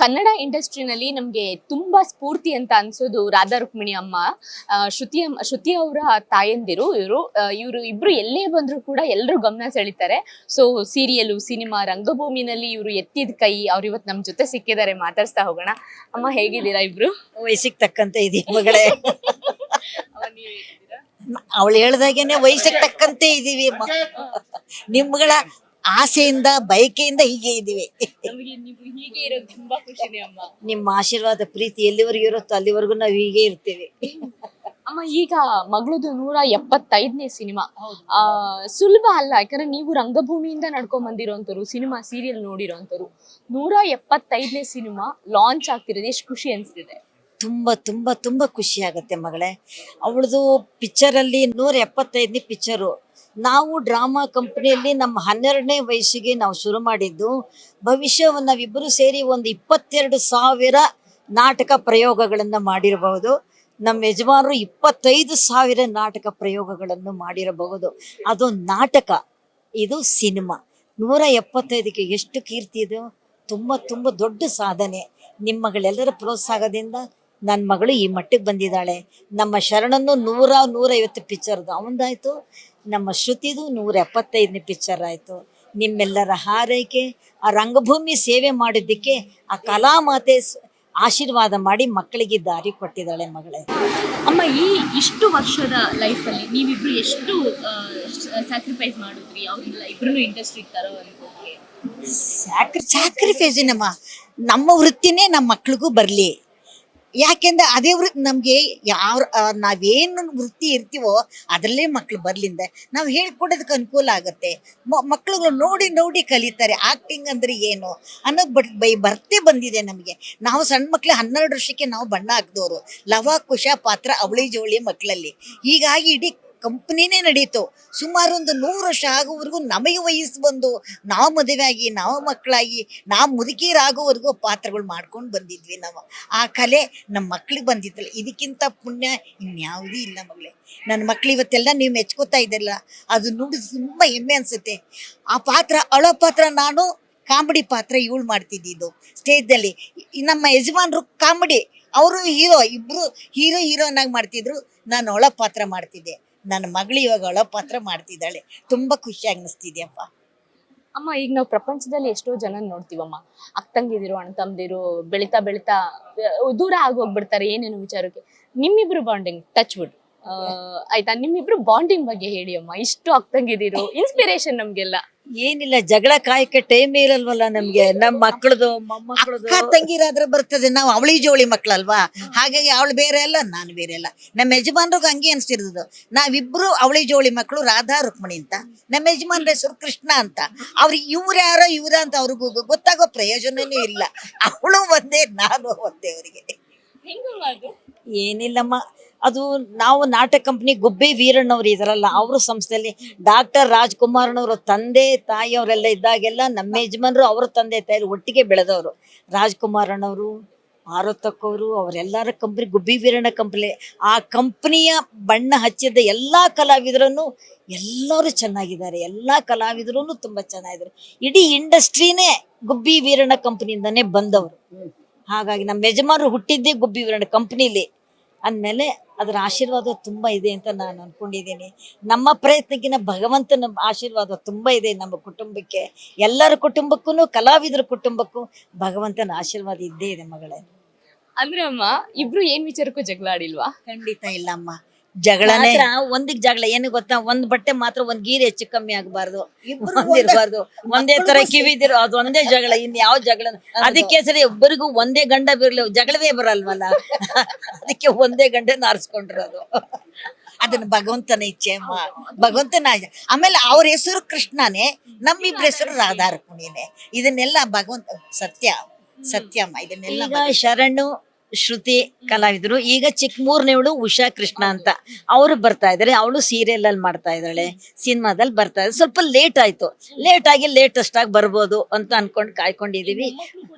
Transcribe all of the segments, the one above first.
ಕನ್ನಡ ಇಂಡಸ್ಟ್ರಿನಲ್ಲಿ ನಮ್ಗೆ ತುಂಬಾ ಸ್ಫೂರ್ತಿ ಅಂತ ಅನ್ಸೋದು ರಾಧಾ ರುಕ್ಮಿಣಿ ಅಮ್ಮ. ಶ್ರುತಿ ಅವರ ತಾಯಂದಿರು ಇವರು ಇಬ್ರು ಎಲ್ಲೇ ಬಂದ್ರು ಕೂಡ ಎಲ್ಲರೂ ಗಮನ ಸೆಳಿತಾರೆ. ಸೊ ಸೀರಿಯಲು, ಸಿನಿಮಾ, ರಂಗಭೂಮಿನಲ್ಲಿ ಇವರು ಎತ್ತಿದ ಕೈ. ಅವ್ರು ಇವತ್ತು ನಮ್ ಜೊತೆ ಸಿಕ್ಕಿದ್ದಾರೆ, ಮಾತಾಡ್ಸ್ತಾ ಹೋಗೋಣ. ಅಮ್ಮ ಹೇಗಿದ್ದೀರಾ ಇಬ್ರು? ವಯಸ್ಸಿಗೆ ತಕ್ಕಂತೆ ಇದೀವಿ ಮಗಳೇ. ಅವಳು ಹೇಳ್ದಾಗೇನೆ ವಯಸ್ಸಿಗೆ ತಕ್ಕಂತೆ ಇದೀವಿ. ನಿಮ್ಗಳ ಆಸೆಯಿಂದ ಬಯಕೆಯಿಂದ ಹೀಗೆ ಇದೀವಿ. ಹೀಗೆ ಇರೋದು ತುಂಬಾ ಖುಷಿನೇ ಅಮ್ಮ. ನಿಮ್ಮ ಆಶೀರ್ವಾದ ಪ್ರೀತಿ ಎಲ್ಲಿವರೆಗೂ ಇರುತ್ತೋ ಅಲ್ಲಿವರೆಗೂ ನಾವು ಹೀಗೆ ಇರ್ತೀವಿ. ಅಮ್ಮ, ಈಗ ಮಗಳದು 175ನೇ ಸಿನಿಮಾ. ಸುಲಭ ಅಲ್ಲ, ಯಾಕಂದ್ರೆ ನೀವು ರಂಗಭೂಮಿಯಿಂದ ನಡ್ಕೊಂಡ್ ಬಂದಿರೋಂಥವ್ರು, ಸಿನಿಮಾ ಸೀರಿಯಲ್ ನೋಡಿರೋಂಥವ್ರು. 175ನೇ ಸಿನಿಮಾ ಲಾಂಚ್ ಆಗ್ತಿರೋದು ಎಷ್ಟು ಖುಷಿ ಅನ್ಸ್ತಿದೆ? ತುಂಬ ತುಂಬ ತುಂಬ ಖುಷಿ ಆಗುತ್ತೆ ಮಗಳೇ. ಅವಳದು ಪಿಕ್ಚರಲ್ಲಿ 175ನೇ ಪಿಕ್ಚರು. ನಾವು ಡ್ರಾಮಾ ಕಂಪ್ನಿಯಲ್ಲಿ ನಮ್ಮ 12ನೇ ವಯಸ್ಸಿಗೆ ನಾವು ಶುರು ಮಾಡಿದ್ದು. ಭವಿಷ್ಯವನ್ನು ನಾವಿಬ್ಬರು ಸೇರಿ ಒಂದು 22,000 ನಾಟಕ ಪ್ರಯೋಗಗಳನ್ನು ಮಾಡಿರಬಹುದು. ನಮ್ಮ ಯಜಮಾನರು 25,000 ನಾಟಕ ಪ್ರಯೋಗಗಳನ್ನು ಮಾಡಿರಬಹುದು. ಅದು ನಾಟಕ, ಇದು ಸಿನಿಮಾ. 175ಕ್ಕೆ ಎಷ್ಟು ಕೀರ್ತಿ ಇದು! ತುಂಬ ತುಂಬ ದೊಡ್ಡ ಸಾಧನೆ. ನಿಮ್ಮ ಮಗಳೆಲ್ಲರ ಪ್ರೋತ್ಸಾಹದಿಂದ ನನ್ನ ಮಗಳು ಈ ಮಟ್ಟಿಗೆ ಬಂದಿದ್ದಾಳೆ. ನಮ್ಮ ಶರಣನ್ನು 150 ಪಿಕ್ಚರ್ದು ಅವಂದಾಯಿತು. ನಮ್ಮ ಶ್ರುತಿದು 175ನೇ ಪಿಕ್ಚರ್ ಆಯಿತು. ನಿಮ್ಮೆಲ್ಲರ ಹಾರೈಕೆ, ಆ ರಂಗಭೂಮಿ ಸೇವೆ ಮಾಡಿದ್ದಕ್ಕೆ ಆ ಕಲಾಮಾತೆ ಆಶೀರ್ವಾದ ಮಾಡಿ ಮಕ್ಕಳಿಗೆ ದಾರಿ ಕೊಟ್ಟಿದ್ದಾಳೆ ಮಗಳೇ. ಅಮ್ಮ, ಇಷ್ಟು ವರ್ಷದ ಲೈಫಲ್ಲಿ ನೀವಿಬ್ರು ಎಷ್ಟು ಸ್ಯಾಕ್ರಿಫೈಸ್ ಮಾಡಿದ್ರಿ? ಅವ್ರಿಲ್ಲ ಇಬ್ರು ಇಂಡಸ್ಟ್ರಿ ತರೋ ಅನ್ಕೋಕೆ ಸ್ಯಾಕ್ರಿಫೈಸ್ ನಮ್ಮ ವೃತ್ತಿನೇ ನಮ್ಮ ಮಕ್ಳಿಗೂ ಬರಲಿ. ಯಾಕೆಂದ್ರೆ ಅದೇ ವೃತ್ತಿ ನಮಗೆ ನಾವೇನು ವೃತ್ತಿ ಇರ್ತೀವೋ ಅದರಲ್ಲೇ ಮಕ್ಳು ಬರ್ಲಿಂದ ನಾವು ಹೇಳ್ಕೊಡೋದಕ್ಕೆ ಅನುಕೂಲ ಆಗುತ್ತೆ. ಮಕ್ಳುಗಳು ನೋಡಿ ನೋಡಿ ಕಲಿತಾರೆ. ಆ್ಯಕ್ಟಿಂಗ್ ಅಂದರೆ ಏನು ಅನ್ನೋದು ಬರ್ತೇ ಬಂದಿದೆ ನಮಗೆ. ನಾವು ಸಣ್ಣ ಮಕ್ಳು 12 ವರ್ಷಕ್ಕೆ ನಾವು ಬಣ್ಣ ಹಾಕಿದವರು. ಲವ ಕುಶ ಪಾತ್ರ ಅವಳಿ ಜೋಳಿ ಮಕ್ಕಳಲ್ಲಿ. ಹೀಗಾಗಿ ಇಡೀ ಕಂಪ್ನಿನೇ ನಡೀತು. ಸುಮಾರು ಒಂದು 100 ವರ್ಷ ಆಗೋವರೆಗೂ ನಮಗೆ ವಯಸ್ಸು ಬಂದು ನಾವು ಮದುವೆ ಆಗಿ ನಾವು ಮಕ್ಕಳಾಗಿ ನಾವು ಮುದುಕೀರಾಗೋವರೆಗೂ ಪಾತ್ರಗಳು ಮಾಡ್ಕೊಂಡು ಬಂದಿದ್ವಿ ನಾವು. ಆ ಕಲೆ ನಮ್ಮ ಮಕ್ಳಿಗೆ ಬಂದಿದ್ದಲ್ಲ, ಇದಕ್ಕಿಂತ ಪುಣ್ಯ ಇನ್ಯಾವುದೂ ಇಲ್ಲ ಮಗಳೇ. ನನ್ನ ಮಕ್ಳು ಇವತ್ತೆಲ್ಲ ನೀವು ಮೆಚ್ಕೋತಾ ಇದ್ದಲ್ಲ, ಅದು ನೋಡಿ ತುಂಬ ಹೆಮ್ಮೆ ಅನಿಸುತ್ತೆ. ಆ ಪಾತ್ರ, ಅಳೋ ಪಾತ್ರ ನಾನು, ಕಾಮಿಡಿ ಪಾತ್ರ ಇವಳು ಮಾಡ್ತಿದ್ದಿದ್ದು ಸ್ಟೇಜ್ನಲ್ಲಿ. ನಮ್ಮ ಯಜಮಾನ್ರು ಕಾಮಿಡಿ, ಅವರು ಹೀರೋ, ಇಬ್ಬರು ಹೀರೋನಾಗಿ ಮಾಡ್ತಿದ್ರು. ನಾನು ಅಳೋ ಪಾತ್ರ ಮಾಡ್ತಿದ್ದೆ. ನನ್ನ ಮಗಳು ಇವಾಗ ಅಳೋ ಪಾತ್ರ ಮಾಡ್ತಿದ್ದಾಳೆ. ತುಂಬ ಖುಷಿ ಅನ್ನಿಸ್ತಿದ್ಯಪ್ಪ. ಅಮ್ಮ, ಈಗ ನಾವು ಪ್ರಪಂಚದಲ್ಲಿ ಎಷ್ಟೋ ಜನ ನೋಡ್ತೀವಮ್ಮ, ಅಕ್ಕಂಗಿದಿರು, ಅಣ್ಣ ತಮ್ಮದಿರು ಬೆಳಿತಾ ಬೆಳಿತಾ ದೂರ ಆಗೋಗ್ಬಿಡ್ತಾರೆ ಏನೇನು ವಿಚಾರಕ್ಕೆ. ನಿಮ್ಮಿಬ್ರು ಬಾಂಡಿಂಗ್ ಟಚ್ ವುಡ್ ಆಯ್ತಾ? ನಿಮ್ಮಿಬ್ರು ಬಾಂಡಿಂಗ್ ಬಗ್ಗೆ ಹೇಳಿ ಅಮ್ಮ. ಇಷ್ಟು ಅಕ್ಕಂಗಿದಿರು, ಇನ್ಸ್ಪಿರೇಷನ್ ನಮ್ಗೆಲ್ಲ. ಏನಿಲ್ಲ, ಜಗಳ ಕಾಯಕ್ಕೆ ಟೈಮ್ ಇರಲ್ವಲ್ಲ ನಮ್ಗೆ. ನಮ್ಮ ಮಕ್ಕಳದು ಮೊಮ್ಮಕ್ಕಳದು ತಂಗಿರಾದ್ರೆ ಬರ್ತದೆ. ನಾವು ಅವಳಿ ಜೋಳಿ ಮಕ್ಕಳಲ್ವಾ, ಹಾಗಾಗಿ ಅವಳು ಬೇರೆ ಅಲ್ಲ, ನಾನು ಬೇರೆ ಅಲ್ಲ. ನಮ್ಮ ಯಜಮಾನ್ರಿಗೂ ಹಂಗೆ ಅನ್ಸ್ತಿರೋದು. ನಾವಿಬ್ರು ಅವಳಿ ಜೋಳಿ ಮಕ್ಕಳು, ರಾಧಾ ರುಕ್ಮಿಣಿ ಅಂತ. ನಮ್ಮ ಯಜಮಾನ್ರ ಹೆಸರು ಕೃಷ್ಣ ಅಂತ. ಅವ್ರಿಗೆ ಇವ್ರು ಯಾರೋ ಇವ್ರ ಅಂತ ಅವ್ರಿಗೂ ಗೊತ್ತಾಗೋ ಪ್ರಯೋಜನನೂ ಇಲ್ಲ. ಅವಳು ಒಂದೇ, ನಾನು ಒಂದೇ ಅವರಿಗೆ. ಏನಿಲ್ಲಮ್ಮ, ಅದು ನಾವು ನಾಟಕ ಕಂಪ್ನಿ ಗುಬ್ಬಿ ವೀರಣ್ಣವ್ರು ಇದಾರಲ್ಲ, ಅವ್ರ ಸಂಸ್ಥೆಯಲ್ಲಿ ಡಾಕ್ಟರ್ ರಾಜ್ಕುಮಾರ್ನವರು ತಂದೆ ತಾಯಿಯವರೆಲ್ಲ ಇದ್ದಾಗೆಲ್ಲ ನಮ್ಮ ಯಜಮಾನರು ಅವ್ರ ತಂದೆ ತಾಯಿ ಒಟ್ಟಿಗೆ ಬೆಳೆದವರು. ರಾಜ್ಕುಮಾರಣ್ಣವರು, ಪಾರ್ವತಕ್ಕವರು, ಅವರೆಲ್ಲರ ಕಂಪ್ನಿ ಗುಬ್ಬಿ ವೀರಣ್ಣ ಕಂಪ್ನಿ. ಆ ಕಂಪ್ನಿಯ ಬಣ್ಣ ಹಚ್ಚಿದ ಎಲ್ಲ ಕಲಾವಿದರನ್ನು ಎಲ್ಲರೂ ಚೆನ್ನಾಗಿದ್ದಾರೆ. ಎಲ್ಲ ಕಲಾವಿದರು ತುಂಬ ಚೆನ್ನಾಗಿದ್ದಾರೆ. ಇಡೀ ಇಂಡಸ್ಟ್ರಿನೇ ಗುಬ್ಬಿ ವೀರಣ್ಣ ಕಂಪ್ನಿಯಿಂದನೇ ಬಂದವರು. ಹಾಗಾಗಿ ನಮ್ಮ ಯಜಮಾನರು ಹುಟ್ಟಿದ್ದೇ ಗುಬ್ಬಿ ವೀರಣ್ಣ ಕಂಪ್ನಿಲಿ ಅಂದಮೇಲೆ ಅದರ ಆಶೀರ್ವಾದ ತುಂಬ ಇದೆ ಅಂತ ನಾನು ಅಂದ್ಕೊಂಡಿದ್ದೀನಿ. ನಮ್ಮ ಪ್ರಯತ್ನಕ್ಕಿಂತ ಭಗವಂತನ ಆಶೀರ್ವಾದ ತುಂಬ ಇದೆ ನಮ್ಮ ಕುಟುಂಬಕ್ಕೆ. ಎಲ್ಲರ ಕುಟುಂಬಕ್ಕೂ, ಕಲಾವಿದರ ಕುಟುಂಬಕ್ಕೂ ಭಗವಂತನ ಆಶೀರ್ವಾದ ಇದ್ದೇ ಇದೆ ಮಗಳೇ. ಅಂದ್ರೆ ಅಮ್ಮ, ಇಬ್ರು ಏನ್ ವಿಚಾರಕ್ಕೂ ಜಗಳ ಆಡಿಲ್ವಾ? ಖಂಡಿತ ಇಲ್ಲ ಅಮ್ಮ. ಜಗಳನೇ ಒಂದಿಗೆ ಜಗಳ ಏನು ಗೊತ್ತಾ, ಒಂದ್ ಬಟ್ಟೆ ಮಾತ್ರ ಒಂದ್ ಗೀರ್ ಹೆಚ್ಚು ಕಮ್ಮಿ ಆಗಬಾರ್ದು, ಇರ್ಬಾರ್ದು. ಒಂದೇ ತರ ಕಿವಿದಿರೋ ಅದು ಒಂದೇ ಜಗಳ, ಇನ್ ಯಾವ ಜಗಳ. ಅದಕ್ಕೆ ಸರಿ ಒಬ್ಬರಿಗೂ ಒಂದೇ ಗಂಡ ಬಿರ್ಲಿ, ಜಗಳವೇ ಬರಲ್ವಲ್ಲ. ಅದಕ್ಕೆ ಒಂದೇ ಗಂಡನ ಆರಿಸ್ಕೊಂಡಿರೋದು. ಅದನ್ನ ಭಗವಂತನ ಇಚ್ಛೆ ಅಮ್ಮ, ಭಗವಂತನ. ಆಮೇಲೆ ಅವ್ರ ಹೆಸರು ಕೃಷ್ಣನೇ, ನಮ್ಮಿಬ್ರ ಹೆಸರು ರಾಧಾ ರುಕ್ಮಿಣಿನೇ. ಇದನ್ನೆಲ್ಲ ಭಗವಂತ ಸತ್ಯ ಅಮ್ಮ. ಇದನ್ನೆಲ್ಲ ಶರಣು ಶ್ರುತಿ ಕಲಾವಿದರು. ಈಗ ಚಿಕ್ಕಮೂರನೇವಳು ಉಷಾ ಕೃಷ್ಣ ಅಂತ ಅವರು ಬರ್ತಾ ಇದಾರೆ. ಅವಳು ಸೀರಿಯಲ್ ಅಲ್ಲಿ ಮಾಡ್ತಾ ಇದ್ದಾಳೆ, ಸಿನಿಮಾದಲ್ಲಿ ಬರ್ತಾ ಇದ್ದಾರೆ. ಸ್ವಲ್ಪ ಲೇಟ್ ಆಯ್ತು, ಲೇಟ್ ಆಗಿ ಲೇಟೆಸ್ಟ್ ಆಗಿ ಬರ್ಬೋದು ಅಂತ ಅನ್ಕೊಂಡು ಕಾಯ್ಕೊಂಡಿದೀವಿ.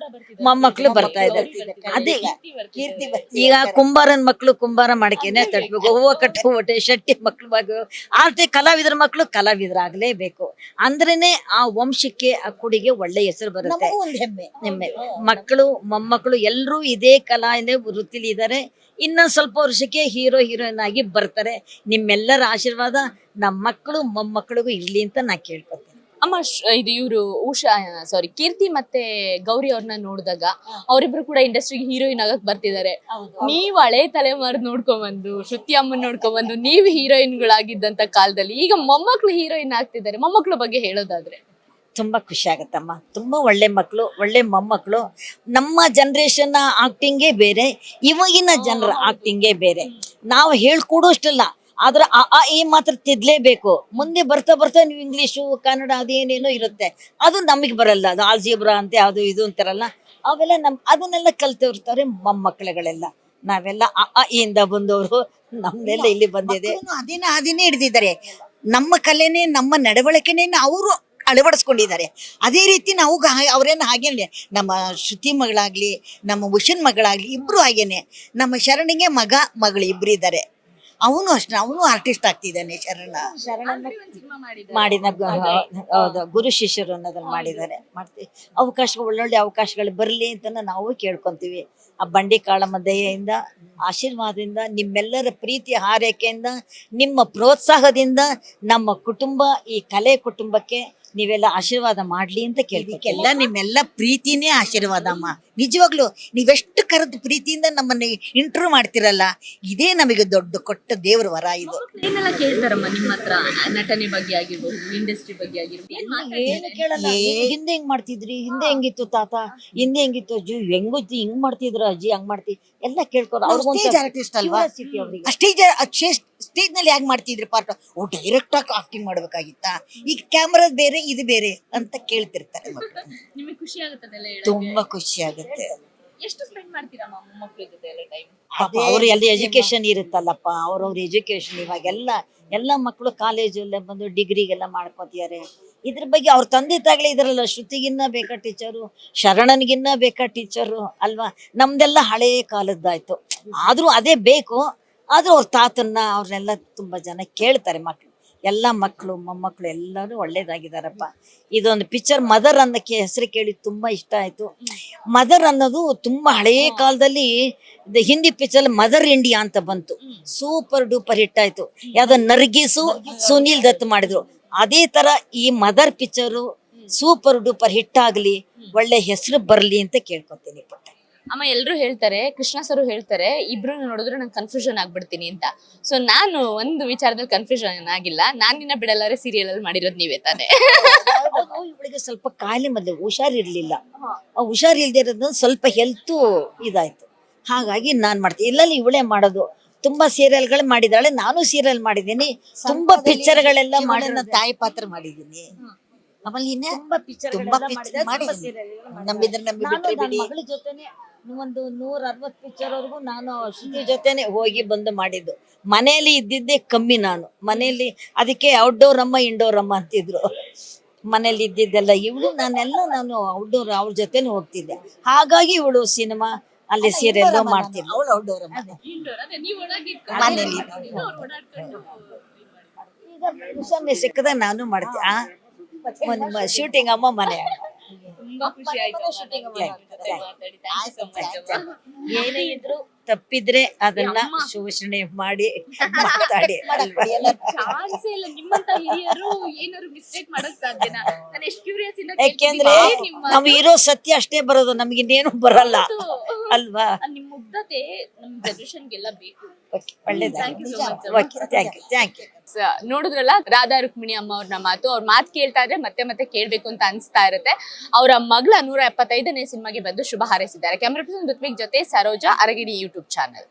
ಮೊಮ್ಮಕ್ಳು ಬರ್ತಾ ಇದ್ದಾರೆ. ಅದೇ ಈಗ ಕುಂಬಾರನ್ ಮಕ್ಳು ಕುಂಬಾರ ಮಾಡಕೇನೆ ತಟ್ಬೇಕು, ಹೂವು ಕಟ್ಟುವಟೆ ಶೆಟ್ಟಿ ಮಕ್ಳು ಆರ್ತಿ ಕಲಾವಿದರ ಮಕ್ಳು ಕಲಾವಿದರಾಗ್ಲೇಬೇಕು. ಅಂದ್ರೇನೆ ಆ ವಂಶಕ್ಕೆ ಆ ಕುಡಿಗೆ ಒಳ್ಳೆ ಹೆಸರು ಬರುತ್ತೆ. ಒಂದು ಹೆಮ್ಮೆ. ಮಕ್ಕಳು ಮೊಮ್ಮಕ್ಕಳು ಎಲ್ಲರೂ ಇದೇ ಕಲಾವಿದ ವೃತ್ತಿಲಿ ಇದ್ದಾರೆ. ಇನ್ನೊಂದ್ ಸ್ವಲ್ಪ ವರ್ಷಕ್ಕೆ ಹೀರೋಯಿನ್ ಆಗಿ ಬರ್ತಾರೆ. ನಿಮ್ಮೆಲ್ಲರ ಆಶೀರ್ವಾದ ನಮ್ಮ ಮಕ್ಕಳು ಮೊಮ್ಮಕ್ಕಳಿಗೂ ಇರ್ಲಿ ಅಂತ ನಾ ಕೇಳ್ಕೊತೀನಿ. ಅಮ್ಮ ಇದು ಇವರು ಕೀರ್ತಿ ಮತ್ತೆ ಗೌರಿ ಅವ್ರನ್ನ ನೋಡಿದಾಗ ಅವರಿಬ್ರು ಕೂಡ ಇಂಡಸ್ಟ್ರಿಗೆ ಹೀರೋಯಿನ್ ಆಗಕ್ ಬರ್ತಿದ್ದಾರೆ. ನೀವ್ ಹಳೆ ತಲೆಮಾರು ನೋಡ್ಕೊಂಡ್ಬಂದು ಶ್ರುತಿ ಅಮ್ಮನ್ ನೋಡ್ಕೊಂಡ್ಬಂದು ನೀವು ಹೀರೋಯಿನ್ಗಳಾಗಿದ್ದಂತ ಕಾಲದಲ್ಲಿ ಈಗ ಮೊಮ್ಮಕ್ಳು ಹೀರೋಯಿನ್ ಆಗ್ತಿದ್ದಾರೆ. ಮೊಮ್ಮಕ್ಳ ಬಗ್ಗೆ ಹೇಳೋದಾದ್ರೆ ತುಂಬಾ ಖುಷಿ ಆಗತ್ತಮ್ಮ. ತುಂಬಾ ಒಳ್ಳೆ ಮಕ್ಕಳು, ಒಳ್ಳೆ ಮೊಮ್ಮಕ್ಕಳು. ನಮ್ಮ ಜನರೇಷನ್ ಆಕ್ಟಿಂಗೇ ಬೇರೆ, ಇವಾಗಿನ ಜನರ ಆಕ್ಟಿಂಗೇ ಬೇರೆ. ನಾವು ಹೇಳ್ಕೊಡೋಷ್ಟಲ್ಲ, ಆದ್ರೆ ಈ ಮಾತ್ರ ತಿದ್ಲೇಬೇಕು. ಮುಂದೆ ಬರ್ತಾ ಬರ್ತಾ ನೀವು ಇಂಗ್ಲೀಷು ಕನ್ನಡ ಅದೇನೇನೋ ಇರುತ್ತೆ, ಅದು ನಮಗೆ ಬರಲ್ಲ. ಅದು ಆಲ್ಜಿಬ್ರಾ ಅಂತ ಯಾವ್ದು ಇದು ಅಂತಾರಲ್ಲ, ಅವೆಲ್ಲ ಅದನ್ನೆಲ್ಲ ಕಲ್ತಿರ್ತಾರೆ ಮೊಮ್ಮಕ್ಕಳುಗಳೆಲ್ಲ. ನಾವೆಲ್ಲ ಇಂದ ಬಂದವರು, ನಮ್ದೆಲ್ಲ ಇಲ್ಲಿ ಬಂದಿದೆ. ಅದೇನೇ ಹಿಡಿದಿದ್ದಾರೆ. ನಮ್ಮ ಕಲೆನೇ ನಮ್ಮ ನಡವಳಿಕೆನೇ ಅವರು ಅಳವಡಿಸ್ಕೊಂಡಿದ್ದಾರೆ. ಅದೇ ರೀತಿ ನಾವು ಅವ್ರೇನು ಹಾಗೇನೆ, ನಮ್ಮ ಶ್ರುತಿ ಮಗಳಾಗ್ಲಿ ನಮ್ಮ ಉಷನ್ ಮಗಳಾಗ್ಲಿ ಇಬ್ರು ಹಾಗೇನೆ. ನಮ್ಮ ಶರಣಿಗೆ ಮಗಳು ಇಬ್ರು ಇದ್ದಾರೆ. ಅವನು ಅಷ್ಟೇ, ಅವನು ಆರ್ಟಿಸ್ಟ್ ಆಗ್ತಿದ್ದಾನೆ. ಮಾಡಿದ ಹೌದು, ಗುರು ಶಿಷ್ಯರು ಅನ್ನೋದನ್ನ ಮಾಡಿದ್ದಾರೆ. ಮಾಡ್ತೀವಿ. ಒಳ್ಳೊಳ್ಳೆ ಅವಕಾಶಗಳು ಬರಲಿ ಅಂತ ನಾವು ಕೇಳ್ಕೊಂತೀವಿ. ಆ ಬಂಡಿ ಕಾಳಮ್ಮ ದಯೆಯಿಂದ, ಆಶೀರ್ವಾದದಿಂದ, ನಿಮ್ಮೆಲ್ಲರ ಪ್ರೀತಿ ಹಾರೈಕೆಯಿಂದ, ನಿಮ್ಮ ಪ್ರೋತ್ಸಾಹದಿಂದ ನಮ್ಮ ಕುಟುಂಬ, ಈ ಕಲೆ ಕುಟುಂಬಕ್ಕೆ ನೀವೆಲ್ಲ ಆಶೀರ್ವಾದ ಮಾಡ್ಲಿ ಅಂತ ಕೇಳ್ಬೇಕೆಲ್ಲ. ನಿಮ್ಮೆಲ್ಲ ಪ್ರೀತಿನೇ ಆಶೀರ್ವಾದ ಅಮ್ಮ. ನಿಜವಾಗ್ಲು ನೀವೆಷ್ಟು ಕರೆದು ಪ್ರೀತಿಯಿಂದ ನಮ್ಮನ್ನ ಇಂಟರ್ವ್ಯೂ ಮಾಡ್ತಿರಲ್ಲ, ಇದೇ ನಮಗೆ ದೊಡ್ಡ ಕೊಟ್ಟ ದೇವ್ರ ವರ ಇದು. ಏನೆಲ್ಲ ಕೇಳ್ತಾರಮ್ಮ ನಿಮ್ಮ ಹತ್ರ? ನಟನೆ ಬಗ್ಗೆ ಆಗಿರ್ಬೋದು, ಇಂಡಸ್ಟ್ರಿ ಬಗ್ಗೆ ಆಗಿರ್ಬೋದು, ಏನು ಕೇಳಲ್ಲ. ಹಿಂದೆ ಹೆಂಗ್ ಮಾಡ್ತಿದ್ರಿ, ಹಿಂದೆ ಹೆಂಗಿತ್ತು ತಾತ, ಹಿಂದೆ ಹೆಂಗಿತ್ತು ಅಜ್ಜಿ, ಹೆಂಗಿತ್ತು ಹಿಂಗ್ ಮಾಡ್ತಿದ್ರು ಅಜ್ಜಿ, ಹಂಗ್ ಮಾಡ್ತಿದ್ರಿ ಎಲ್ಲ ಕೇಳ್ಕೊರ. ಆರ್ಟಿಸ್ಟ್ ಅಲ್ವಾ, ಸ್ಟೇಜ್ ನಲ್ಲಿ ಯಾಕೆ ಮಾಡ್ತಿದ್ರಿ ಪಾರ್ಟ್? ಡೈರೆಕ್ಟ್ ಆಗಿ ಆಕ್ಟಿಂಗ್ ಮಾಡ್ಬೇಕಾಗಿತ್ತಾ? ಈಗ ಕ್ಯಾಮ್ರಾ ಬೇರೆ ಇದು ಬೇರೆ ಅಂತ ಕೇಳ್ತಿರ್ತಾರೆ ಮಕ್ಕಳು. ನಿಮಗೆ ಖುಷಿ ಆಗುತ್ತೆ? ತುಂಬಾ ಖುಷಿ ಆಗುತ್ತೆ. ಎಷ್ಟು ಸ್ಪೆಂಡ್ ಮಾಡ್ತೀರಮ್ಮ ಮೊಮ್ಮಕ್ಕಳ ಜೊತೆ ಎಲ್ಲ ಟೈಮ್? ಅವ್ರ ಎಲ್ಲ ಎಜುಕೇಶನ್ ಇರುತ್ತಲ್ಲಪ್ಪ, ಅವ್ರವ್ರ ಎಜುಕೇಶನ್. ಇವಾಗೆಲ್ಲ ಎಲ್ಲ ಮಕ್ಕಳು ಕಾಲೇಜಲ್ಲೇ ಬಂದು ಡಿಗ್ರಿಗೆಲ್ಲ ಮಾಡ್ಕೋತಿದ್ದಾರೆ. ಇದ್ರ ಬಗ್ಗೆ ಅವ್ರ ತಂದೆ ತಾಯಿಗಳೇ ಇದ್ರಲ್ಲ, ಶ್ರುತಿಗಿನ್ನ ಬೇಕಾ ಟೀಚರು, ಶರಣನ್ಗಿನ್ನ ಬೇಕಾ ಟೀಚರು ಅಲ್ವಾ? ನಮ್ದೆಲ್ಲ ಹಳೇ ಕಾಲದ್ದಾಯ್ತು. ಆದ್ರೂ ಅದೇ ಬೇಕು. ಆದ್ರೂ ಅವ್ರ ತಾತನ್ನ ಅವ್ರನ್ನೆಲ್ಲ ತುಂಬಾ ಜನ ಕೇಳ್ತಾರೆ ಮಕ್ಳು. ಎಲ್ಲ ಮಕ್ಕಳು ಮೊಮ್ಮಕ್ಕಳು ಎಲ್ಲರೂ ಒಳ್ಳೇದಾಗಿದ್ದಾರಪ್ಪ. ಇದೊಂದು ಪಿಕ್ಚರ್ ಮದರ್ ಅನ್ನಕ್ಕೆ ಹೆಸರು ಕೇಳಿ ತುಂಬಾ ಇಷ್ಟ ಆಯ್ತು. ಮದರ್ ಅನ್ನೋದು ತುಂಬಾ ಹಳೆಯ ಕಾಲದಲ್ಲಿ ಹಿಂದಿ ಪಿಕ್ಚರ್ ಮದರ್ ಇಂಡಿಯಾ ಅಂತ ಬಂತು, ಸೂಪರ್ ಡೂಪರ್ ಹಿಟ್ ಆಯ್ತು. ಯಾವ್ದೋ ನರ್ಗಿಸು ಸುನೀಲ್ ದತ್ ಮಾಡಿದ್ರು. ಅದೇ ತರ ಈ mother picture super duper hit ಆಗ್ಲಿ, ಒಳ್ಳೆ ಹೆಸರು ಬರ್ಲಿ ಅಂತ ಕೇಳ್ಕೊತೀನಿ ಪುಟ್ಟ. ಅಮ್ಮ ಎಲ್ರು ಹೇಳ್ತಾರೆ, ಕೃಷ್ಣ ಸರ್ ಹೇಳ್ತಾರೆ, ಇಬ್ರು ನೋಡಿದ್ರೆ ನಂಗೆ ಕನ್ಫ್ಯೂಷನ್ ಆಗ್ಬಿಡ್ತೀನಿ ಅಂತ. ಸೊ ನಾನು ಒಂದು ವಿಚಾರದಲ್ಲಿ ಕನ್ಫ್ಯೂಷನ್ ಆಗಿಲ್ಲ. ನಾನು ನಿನ್ನ ಬಿಡಲ್ಲಾರೆ ಸೀರಿಯಲ್ ಅಲ್ಲಿ ಮಾಡಿರೋದು ನೀವೇ ತಾನೆ? ಇವಳಿಗೆ ಸ್ವಲ್ಪ ಕಾಯಿಲೆ ಮೊದಲು ಹುಷಾರಿರ್ಲಿಲ್ಲ. ಹುಷಾರಿಲ್ದೇ ಇರೋದು ಸ್ವಲ್ಪ ಹೆಲ್ತ್ ಇದಾಯ್ತು. ಹಾಗಾಗಿ ನಾನ್ ಮಾಡ್ತೀನಿ. ಇಲ್ಲಲ್ಲಿ ಇವಳೇ ಮಾಡೋದು. ತುಂಬಾ ಸೀರಿಯಲ್ಗಳು ಮಾಡಿದಾಳೆ, ನಾನು ಸೀರಿಯಲ್ ಮಾಡಿದ್ದೀನಿ. ತುಂಬಾ ಪಿಕ್ಚರ್ಗಳೆಲ್ಲ ಮಾಡಿ, ತಾಯಿ ಪಾತ್ರ ಮಾಡಿದ್ದೀನಿ. ಆಮೇಲೆ ತುಂಬಾ ಪಿಕ್ಚರ್ ಮಾಡಿದ್ದೀನಿ. ಮಗಳ ಜೊತೆನೆ ಒಂದು 160 ಪಿಕ್ಚರ್ ವರ್ಗು ನಾನು ಶ್ರುತಿ ಜೊತೆನೆ ಹೋಗಿ ಬಂದು ಮಾಡಿದ್ದು. ಮನೆಯಲ್ಲಿ ಇದ್ದಿದ್ದೆ ಕಮ್ಮಿ ನಾನು. ಮನೆಯಲ್ಲಿ ಅದಕ್ಕೆ ಔಟ್ಡೋರ್ ಅಮ್ಮ ಇಂಡೋರ್ ಅಮ್ಮ ಅಂತಿದ್ರು. ಮನೇಲಿ ಇದ್ದಿದ್ದೆಲ್ಲ ಇವಳು ನಾನು ಔಟ್ಡೋರ್ ಅವ್ರ ಜೊತೆನೆ ಹೋಗ್ತಿದ್ದೆ. ಹಾಗಾಗಿ ಇವಳು ಸಿನಿಮಾ ಅಲ್ಲಿ ಸೀರಿಯಲ್ ಮಾಡ್ತಿದ್ದೆ. ಅವಳು ಔಟ್ಡೋರ್ ಮನೇಲಿ. ಈಗ ಸಮಯ ಸಿಕ್ಕದ ನಾನು ಮಾಡ್ತೀನಿ. ಶೂಟಿಂಗ್ ಅಮ್ಮ ಮನೆ. ತುಂಬಾ ಖುಷಿ ಆಯ್ತು. ಏನೇ ಇದ್ರು ತಪ್ಪಿದ್ರೆ ಅದನ್ನ ಶೋಷಣೆ ಮಾಡಿ ಮಾತಾಡಿ. ಚಾನ್ಸೇ ಇಲ್ಲ. ನಿಮ್ಮಂತ ಹಿರಿಯರು ಏನಾದ್ರು ಮಿಸ್ಟೇಕ್ ಮಾಡಕ್ ಸಾಧ್ಯನಾ? ನಾನು ಎಷ್ಟು ಕ್ಯೂರಿಯಸ್ ಇಂದ ಯಾಕೆಂದ್ರೆ ನಾವ್ ಇರೋ ಸತ್ಯ ಅಷ್ಟೇ ಬರೋದು, ನಮ್ಗೆ ಇನ್ನೇನು ಬರಲ್ಲ ಅಲ್ವಾ? ನಿಮ್ ಮುಗ್ಧತೆ ನಮ್ ಜನರೇಷನ್ಗೆಲ್ಲ ಬೇಕು. ನೋಡಿದ್ರಲ್ಲ ರಾಧಾ ರುಕ್ಮಿಣಿ ಅಮ್ಮ ಅವ್ರನ್ನ ಮಾತು. ಅವ್ರ ಮಾತು ಕೇಳ್ತಾ ಇದ್ರೆ ಮತ್ತೆ ಮತ್ತೆ ಕೇಳ್ಬೇಕು ಅಂತ ಅನ್ಸ್ತಾ ಇರುತ್ತೆ. ಅವರ ಮಗಳ 175ನೇ ಸಿನಿಮಾಗೆ ಬಂದು ಶುಭ ಹಾರೈಸಿದ್ದಾರೆ. ಕ್ಯಾಮರಾ ಪರ್ಸನ್ ಋತ್ವಿಕ್ ಜೊತೆ ಸರೋಜಾ, ಅರಗಿಣಿ ಯೂಟ್ಯೂಬ್ ಚಾನಲ್.